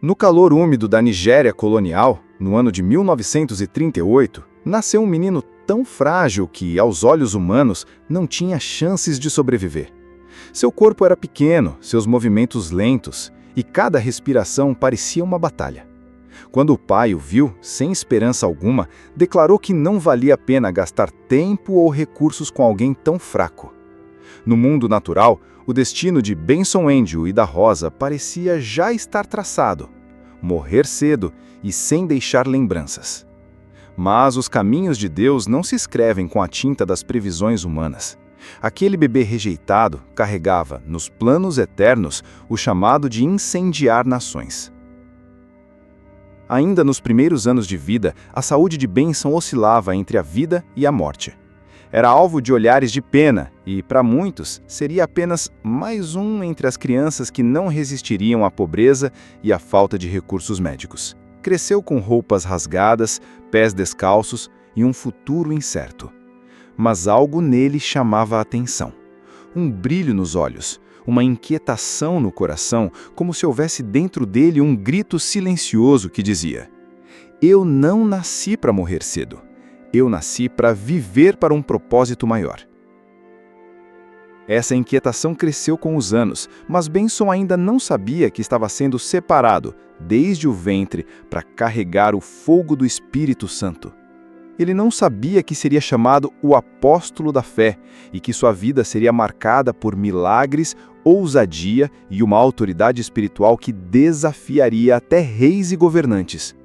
No calor úmido da Nigéria colonial, no ano de 1938, nasceu um menino tão frágil que, aos olhos humanos, não tinha chances de sobreviver. Seu corpo era pequeno, seus movimentos lentos, e cada respiração parecia uma batalha. Quando o pai o viu, sem esperança alguma, declarou que não valia a pena gastar tempo ou recursos com alguém tão fraco. No mundo natural, o destino de Benson Andrew e da Rosa parecia já estar traçado: morrer cedo e sem deixar lembranças. Mas os caminhos de Deus não se escrevem com a tinta das previsões humanas. Aquele bebê rejeitado carregava, nos planos eternos, o chamado de incendiar nações. Ainda nos primeiros anos de vida, a saúde de Benson oscilava entre a vida e a morte. Era alvo de olhares de pena e, para muitos, seria apenas mais um entre as crianças que não resistiriam à pobreza e à falta de recursos médicos. Cresceu com roupas rasgadas, pés descalços e um futuro incerto. Mas algo nele chamava a atenção. Um brilho nos olhos, uma inquietação no coração, como se houvesse dentro dele um grito silencioso que dizia: "Eu não nasci para morrer cedo. Eu nasci para viver para um propósito maior." Essa inquietação cresceu com os anos, mas Benson ainda não sabia que estava sendo separado, desde o ventre, para carregar o fogo do Espírito Santo. Ele não sabia que seria chamado o apóstolo da fé e que sua vida seria marcada por milagres, ousadia e uma autoridade espiritual que desafiaria até reis e governantes.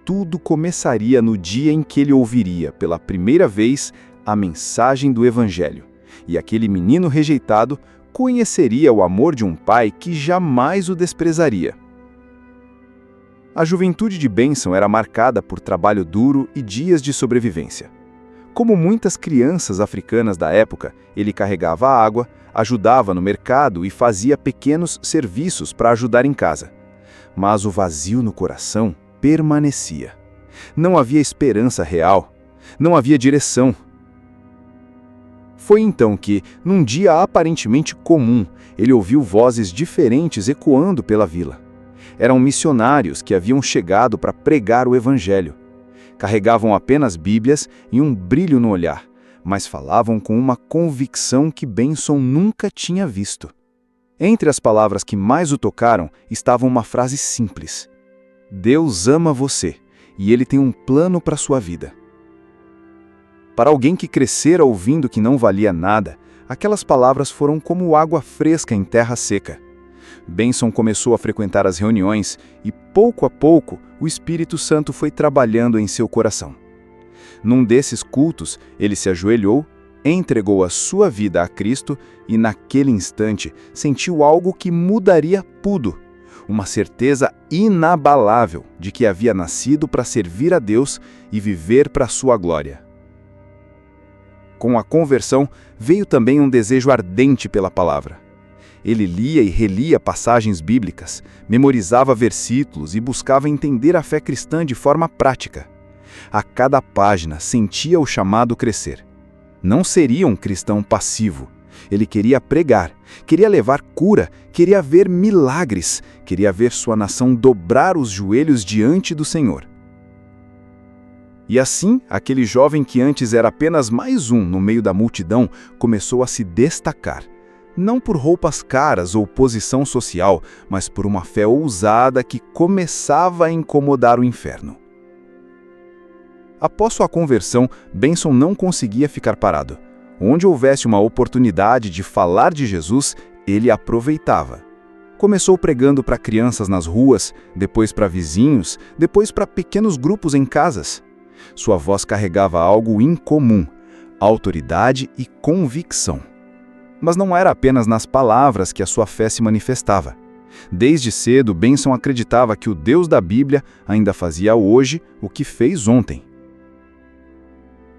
Tudo começaria no dia em que ele ouviria, pela primeira vez, a mensagem do Evangelho. E aquele menino rejeitado conheceria o amor de um pai que jamais o desprezaria. A juventude de Benson era marcada por trabalho duro e dias de sobrevivência. Como muitas crianças africanas da época, ele carregava água, ajudava no mercado e fazia pequenos serviços para ajudar em casa. Mas o vazio no coração permanecia. Não havia esperança real. Não havia direção. Foi então que, num dia aparentemente comum, ele ouviu vozes diferentes ecoando pela vila. Eram missionários que haviam chegado para pregar o Evangelho. Carregavam apenas Bíblias e um brilho no olhar, mas falavam com uma convicção que Benson nunca tinha visto. Entre as palavras que mais o tocaram estava uma frase simples: "Deus ama você, e Ele tem um plano para sua vida." Para alguém que crescera ouvindo que não valia nada, aquelas palavras foram como água fresca em terra seca. Benson começou a frequentar as reuniões e, pouco a pouco, o Espírito Santo foi trabalhando em seu coração. Num desses cultos, ele se ajoelhou, entregou a sua vida a Cristo e, naquele instante, sentiu algo que mudaria tudo. Uma certeza inabalável de que havia nascido para servir a Deus e viver para sua glória. Com a conversão, veio também um desejo ardente pela palavra. Ele lia e relia passagens bíblicas, memorizava versículos e buscava entender a fé cristã de forma prática. A cada página sentia o chamado crescer. Não seria um cristão passivo. Ele queria pregar, queria levar cura, queria ver milagres, queria ver sua nação dobrar os joelhos diante do Senhor. E assim, aquele jovem que antes era apenas mais um no meio da multidão, começou a se destacar. Não por roupas caras ou posição social, mas por uma fé ousada que começava a incomodar o inferno. Após sua conversão, Benson não conseguia ficar parado. Onde houvesse uma oportunidade de falar de Jesus, ele aproveitava. Começou pregando para crianças nas ruas, depois para vizinhos, depois para pequenos grupos em casas. Sua voz carregava algo incomum: autoridade e convicção. Mas não era apenas nas palavras que a sua fé se manifestava. Desde cedo, Benson acreditava que o Deus da Bíblia ainda fazia hoje o que fez ontem.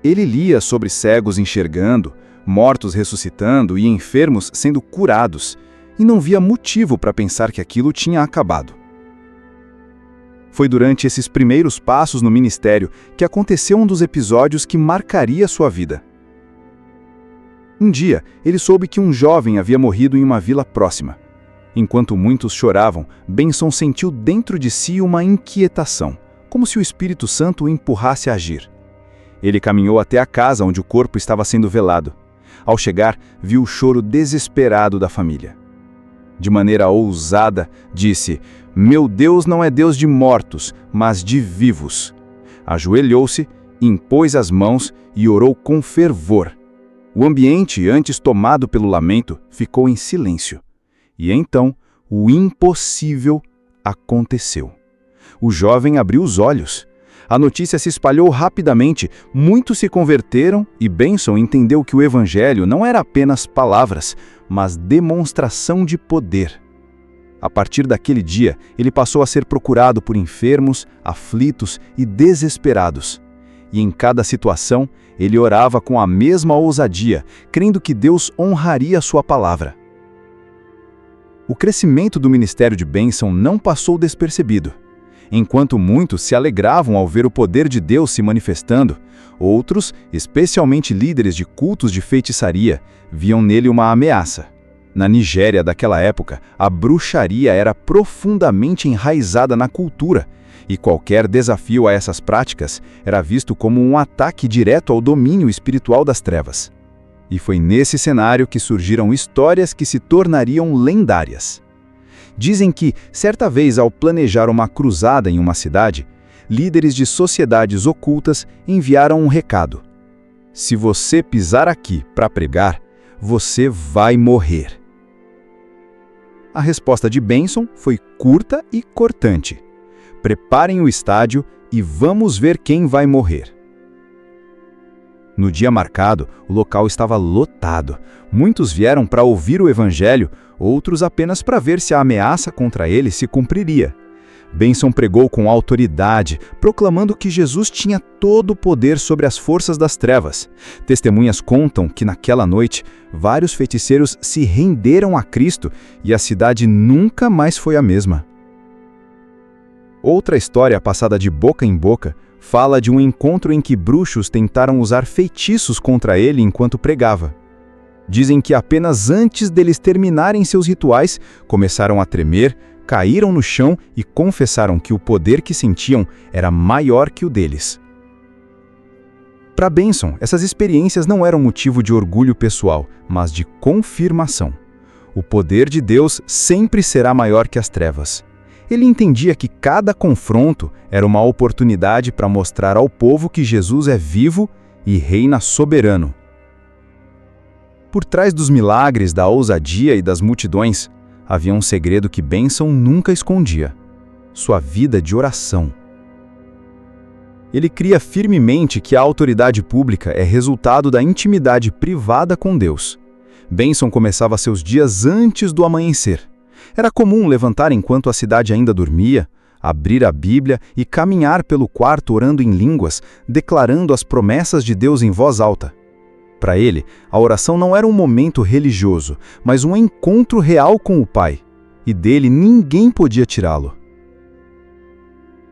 Ele lia sobre cegos enxergando, mortos ressuscitando e enfermos sendo curados, e não via motivo para pensar que aquilo tinha acabado. Foi durante esses primeiros passos no ministério que aconteceu um dos episódios que marcaria sua vida. Um dia, ele soube que um jovem havia morrido em uma vila próxima. Enquanto muitos choravam, Benson sentiu dentro de si uma inquietação, como se o Espírito Santo o empurrasse a agir. Ele caminhou até a casa onde o corpo estava sendo velado. Ao chegar, viu o choro desesperado da família. De maneira ousada, disse: "Meu Deus não é Deus de mortos, mas de vivos." Ajoelhou-se, impôs as mãos e orou com fervor. O ambiente, antes tomado pelo lamento, ficou em silêncio. E então, o impossível aconteceu. O jovem abriu os olhos. A notícia se espalhou rapidamente, muitos se converteram e Benson entendeu que o Evangelho não era apenas palavras, mas demonstração de poder. A partir daquele dia, ele passou a ser procurado por enfermos, aflitos e desesperados. E em cada situação, ele orava com a mesma ousadia, crendo que Deus honraria sua palavra. O crescimento do ministério de Benson não passou despercebido. Enquanto muitos se alegravam ao ver o poder de Deus se manifestando, outros, especialmente líderes de cultos de feitiçaria, viam nele uma ameaça. Na Nigéria daquela época, a bruxaria era profundamente enraizada na cultura, e qualquer desafio a essas práticas era visto como um ataque direto ao domínio espiritual das trevas. E foi nesse cenário que surgiram histórias que se tornariam lendárias. Dizem que, certa vez ao planejar uma cruzada em uma cidade, líderes de sociedades ocultas enviaram um recado: "Se você pisar aqui para pregar, você vai morrer." A resposta de Benson foi curta e cortante: "Preparem o estádio e vamos ver quem vai morrer." No dia marcado, o local estava lotado. Muitos vieram para ouvir o Evangelho, outros apenas para ver se a ameaça contra ele se cumpriria. Benson pregou com autoridade, proclamando que Jesus tinha todo o poder sobre as forças das trevas. Testemunhas contam que naquela noite, vários feiticeiros se renderam a Cristo e a cidade nunca mais foi a mesma. Outra história passada de boca em boca fala de um encontro em que bruxos tentaram usar feitiços contra ele enquanto pregava. Dizem que apenas antes deles terminarem seus rituais, começaram a tremer, caíram no chão e confessaram que o poder que sentiam era maior que o deles. Para Benson, essas experiências não eram motivo de orgulho pessoal, mas de confirmação. O poder de Deus sempre será maior que as trevas. Ele entendia que cada confronto era uma oportunidade para mostrar ao povo que Jesus é vivo e reina soberano. Por trás dos milagres, da ousadia e das multidões, havia um segredo que Benson nunca escondia: sua vida de oração. Ele cria firmemente que a autoridade pública é resultado da intimidade privada com Deus. Benson começava seus dias antes do amanhecer. Era comum levantar enquanto a cidade ainda dormia, abrir a Bíblia e caminhar pelo quarto orando em línguas, declarando as promessas de Deus em voz alta. Para ele, a oração não era um momento religioso, mas um encontro real com o Pai, e dele ninguém podia tirá-lo.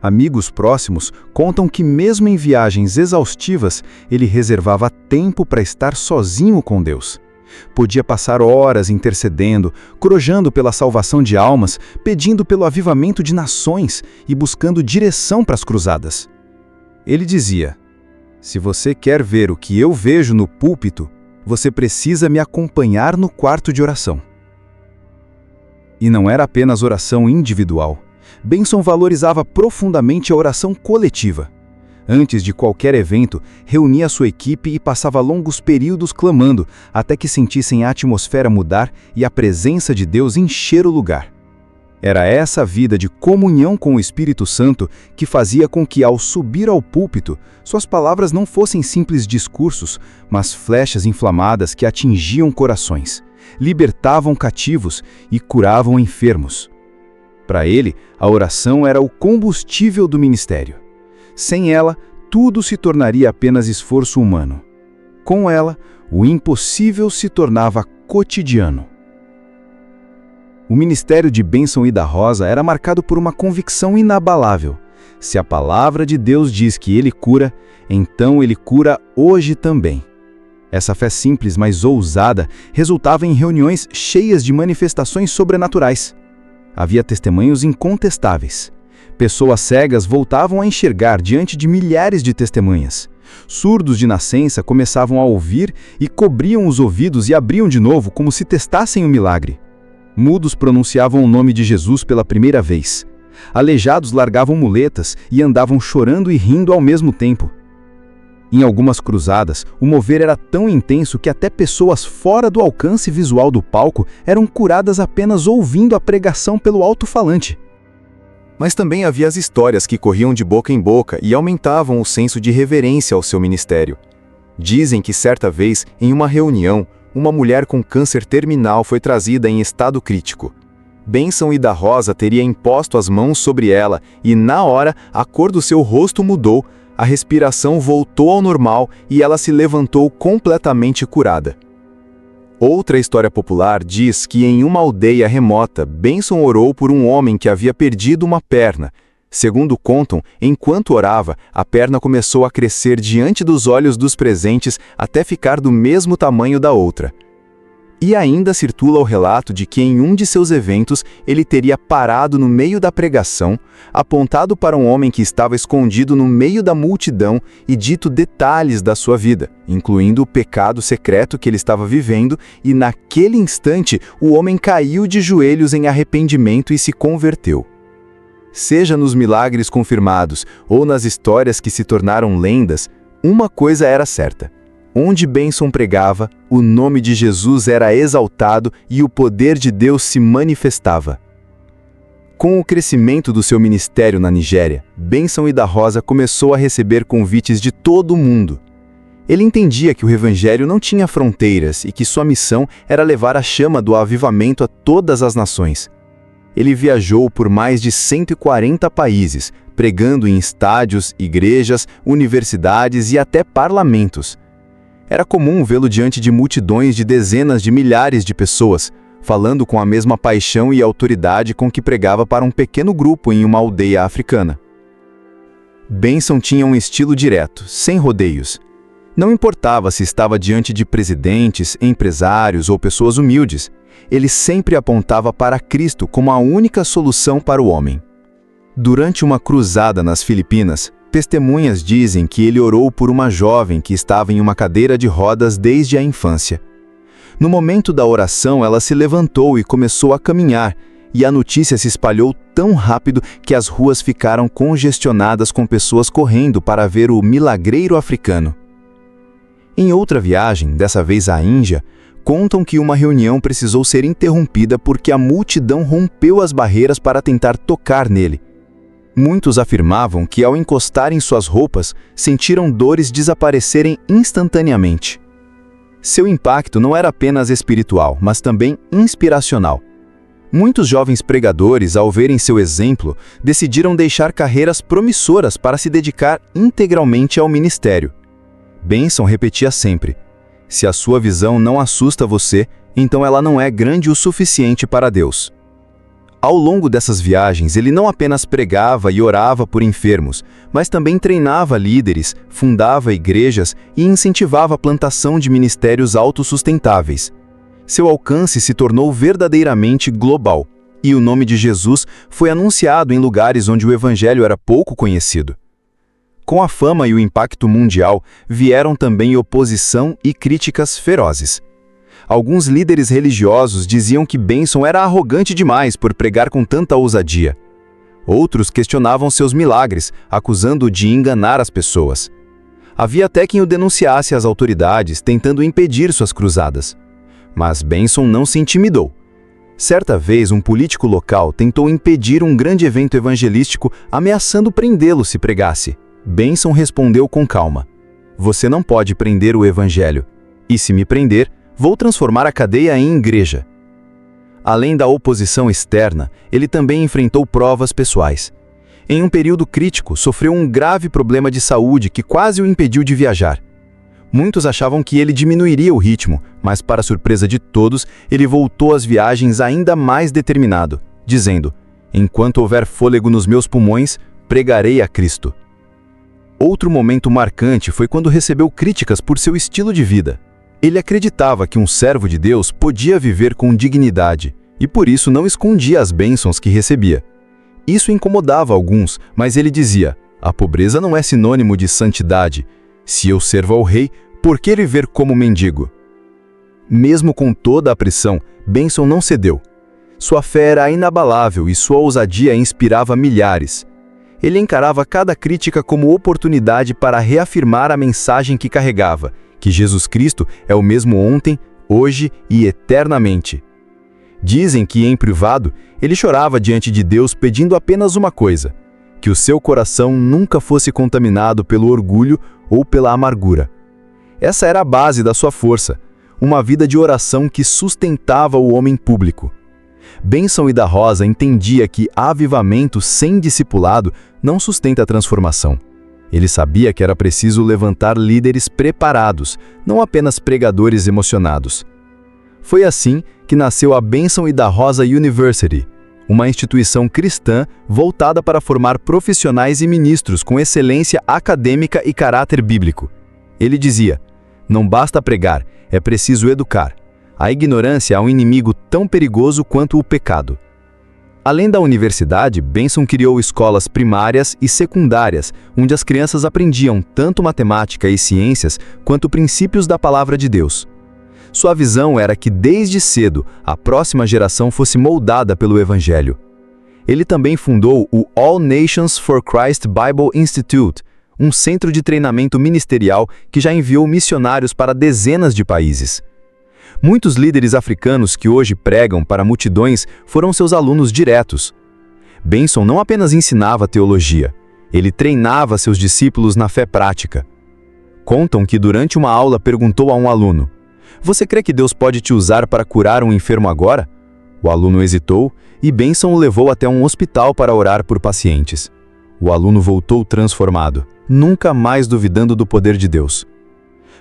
Amigos próximos contam que mesmo em viagens exaustivas, ele reservava tempo para estar sozinho com Deus. Podia passar horas intercedendo, crojando pela salvação de almas, pedindo pelo avivamento de nações e buscando direção para as cruzadas. Ele dizia: "Se você quer ver o que eu vejo no púlpito, você precisa me acompanhar no quarto de oração." E não era apenas oração individual. Benson valorizava profundamente a oração coletiva. Antes de qualquer evento, reunia sua equipe e passava longos períodos clamando, até que sentissem a atmosfera mudar e a presença de Deus encher o lugar. Era essa vida de comunhão com o Espírito Santo que fazia com que, ao subir ao púlpito, suas palavras não fossem simples discursos, mas flechas inflamadas que atingiam corações, libertavam cativos e curavam enfermos. Para ele, a oração era o combustível do ministério. Sem ela, tudo se tornaria apenas esforço humano. Com ela, o impossível se tornava cotidiano. O ministério de Benson e da Rosa era marcado por uma convicção inabalável. Se a palavra de Deus diz que Ele cura, então Ele cura hoje também. Essa fé simples, mas ousada, resultava em reuniões cheias de manifestações sobrenaturais. Havia testemunhos incontestáveis. Pessoas cegas voltavam a enxergar diante de milhares de testemunhas. Surdos de nascença começavam a ouvir e cobriam os ouvidos e abriam de novo como se testassem o milagre. Mudos pronunciavam o nome de Jesus pela primeira vez. Aleijados largavam muletas e andavam chorando e rindo ao mesmo tempo. Em algumas cruzadas, o mover era tão intenso que até pessoas fora do alcance visual do palco eram curadas apenas ouvindo a pregação pelo alto-falante. Mas também havia as histórias que corriam de boca em boca e aumentavam o senso de reverência ao seu ministério. Dizem que certa vez, em uma reunião, uma mulher com câncer terminal foi trazida em estado crítico. Bênção Ida Rosa teria imposto as mãos sobre ela e, na hora, a cor do seu rosto mudou, a respiração voltou ao normal e ela se levantou completamente curada. Outra história popular diz que em uma aldeia remota, Benson orou por um homem que havia perdido uma perna. Segundo contam, enquanto orava, a perna começou a crescer diante dos olhos dos presentes até ficar do mesmo tamanho da outra. E ainda circula o relato de que em um de seus eventos ele teria parado no meio da pregação, apontado para um homem que estava escondido no meio da multidão e dito detalhes da sua vida, incluindo o pecado secreto que ele estava vivendo, e naquele instante o homem caiu de joelhos em arrependimento e se converteu. Seja nos milagres confirmados ou nas histórias que se tornaram lendas, uma coisa era certa. Onde Benson pregava, o nome de Jesus era exaltado e o poder de Deus se manifestava. Com o crescimento do seu ministério na Nigéria, Benson Ida Rosa começou a receber convites de todo o mundo. Ele entendia que o Evangelho não tinha fronteiras e que sua missão era levar a chama do avivamento a todas as nações. Ele viajou por mais de 140 países, pregando em estádios, igrejas, universidades e até parlamentos. Era comum vê-lo diante de multidões de dezenas de milhares de pessoas, falando com a mesma paixão e autoridade com que pregava para um pequeno grupo em uma aldeia africana. Benson tinha um estilo direto, sem rodeios. Não importava se estava diante de presidentes, empresários ou pessoas humildes, ele sempre apontava para Cristo como a única solução para o homem. Durante uma cruzada nas Filipinas, testemunhas dizem que ele orou por uma jovem que estava em uma cadeira de rodas desde a infância. No momento da oração, ela se levantou e começou a caminhar, e a notícia se espalhou tão rápido que as ruas ficaram congestionadas com pessoas correndo para ver o milagreiro africano. Em outra viagem, dessa vez à Índia, contam que uma reunião precisou ser interrompida porque a multidão rompeu as barreiras para tentar tocar nele. Muitos afirmavam que, ao encostar em suas roupas, sentiram dores desaparecerem instantaneamente. Seu impacto não era apenas espiritual, mas também inspiracional. Muitos jovens pregadores, ao verem seu exemplo, decidiram deixar carreiras promissoras para se dedicar integralmente ao ministério. Benson repetia sempre: se a sua visão não assusta você, então ela não é grande o suficiente para Deus. Ao longo dessas viagens, ele não apenas pregava e orava por enfermos, mas também treinava líderes, fundava igrejas e incentivava a plantação de ministérios autossustentáveis. Seu alcance se tornou verdadeiramente global, e o nome de Jesus foi anunciado em lugares onde o Evangelho era pouco conhecido. Com a fama e o impacto mundial, vieram também oposição e críticas ferozes. Alguns líderes religiosos diziam que Benson era arrogante demais por pregar com tanta ousadia. Outros questionavam seus milagres, acusando-o de enganar as pessoas. Havia até quem o denunciasse às autoridades, tentando impedir suas cruzadas. Mas Benson não se intimidou. Certa vez, um político local tentou impedir um grande evento evangelístico, ameaçando prendê-lo se pregasse. Benson respondeu com calma: você não pode prender o Evangelho. E se me prender, vou transformar a cadeia em igreja. Além da oposição externa, ele também enfrentou provas pessoais. Em um período crítico, sofreu um grave problema de saúde que quase o impediu de viajar. Muitos achavam que ele diminuiria o ritmo, mas para surpresa de todos, ele voltou às viagens ainda mais determinado, dizendo: enquanto houver fôlego nos meus pulmões, pregarei a Cristo. Outro momento marcante foi quando recebeu críticas por seu estilo de vida. Ele acreditava que um servo de Deus podia viver com dignidade, e por isso não escondia as bênçãos que recebia. Isso incomodava alguns, mas ele dizia: a pobreza não é sinônimo de santidade. Se eu servo ao rei, por que viver como mendigo? Mesmo com toda a pressão, Benson não cedeu. Sua fé era inabalável e sua ousadia inspirava milhares. Ele encarava cada crítica como oportunidade para reafirmar a mensagem que carregava, que Jesus Cristo é o mesmo ontem, hoje e eternamente. Dizem que, em privado, ele chorava diante de Deus pedindo apenas uma coisa: que o seu coração nunca fosse contaminado pelo orgulho ou pela amargura. Essa era a base da sua força, uma vida de oração que sustentava o homem público. Benson e da Rosa entendia que avivamento sem discipulado não sustenta a transformação. Ele sabia que era preciso levantar líderes preparados, não apenas pregadores emocionados. Foi assim que nasceu a Benson e da Rosa University, uma instituição cristã voltada para formar profissionais e ministros com excelência acadêmica e caráter bíblico. Ele dizia: não basta pregar, é preciso educar. A ignorância é um inimigo tão perigoso quanto o pecado. Além da universidade, Benson criou escolas primárias e secundárias, onde as crianças aprendiam tanto matemática e ciências quanto princípios da palavra de Deus. Sua visão era que desde cedo a próxima geração fosse moldada pelo Evangelho. Ele também fundou o All Nations for Christ Bible Institute, um centro de treinamento ministerial que já enviou missionários para dezenas de países. Muitos líderes africanos que hoje pregam para multidões foram seus alunos diretos. Benson não apenas ensinava teologia, ele treinava seus discípulos na fé prática. Contam que durante uma aula perguntou a um aluno: "Você crê que Deus pode te usar para curar um enfermo agora?" O aluno hesitou e Benson o levou até um hospital para orar por pacientes. O aluno voltou transformado, nunca mais duvidando do poder de Deus.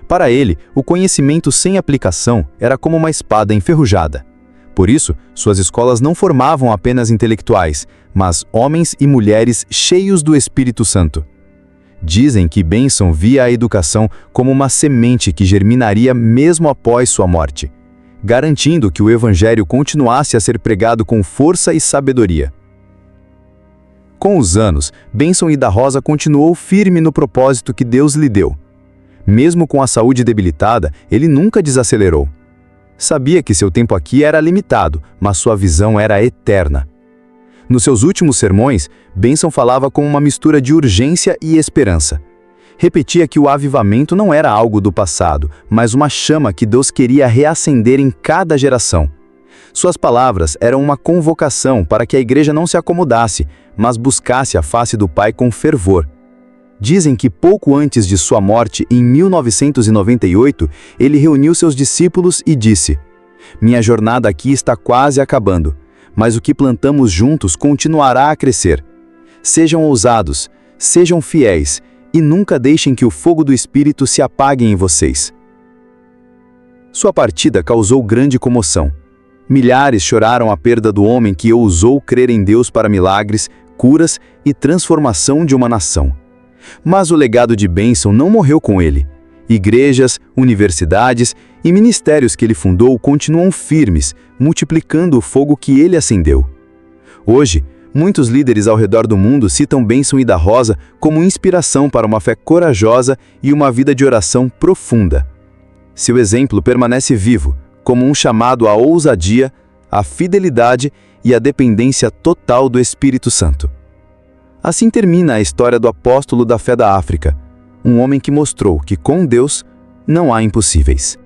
Para ele, o conhecimento sem aplicação era como uma espada enferrujada. Por isso, suas escolas não formavam apenas intelectuais, mas homens e mulheres cheios do Espírito Santo. Dizem que Benson via a educação como uma semente que germinaria mesmo após sua morte, garantindo que o Evangelho continuasse a ser pregado com força e sabedoria. Com os anos, Benson e da Rosa continuou firme no propósito que Deus lhe deu. Mesmo com a saúde debilitada, ele nunca desacelerou. Sabia que seu tempo aqui era limitado, mas sua visão era eterna. Nos seus últimos sermões, Benson falava com uma mistura de urgência e esperança. Repetia que o avivamento não era algo do passado, mas uma chama que Deus queria reacender em cada geração. Suas palavras eram uma convocação para que a igreja não se acomodasse, mas buscasse a face do Pai com fervor. Dizem que pouco antes de sua morte, em 1998, ele reuniu seus discípulos e disse: "Minha jornada aqui está quase acabando, mas o que plantamos juntos continuará a crescer. Sejam ousados, sejam fiéis, e nunca deixem que o fogo do Espírito se apague em vocês." Sua partida causou grande comoção. Milhares choraram a perda do homem que ousou crer em Deus para milagres, curas e transformação de uma nação. Mas o legado de Benson não morreu com ele. Igrejas, universidades e ministérios que ele fundou continuam firmes, multiplicando o fogo que ele acendeu. Hoje, muitos líderes ao redor do mundo citam Benson e da Rosa como inspiração para uma fé corajosa e uma vida de oração profunda. Seu exemplo permanece vivo, como um chamado à ousadia, à fidelidade e à dependência total do Espírito Santo. Assim termina a história do apóstolo da fé da África, um homem que mostrou que com Deus não há impossíveis.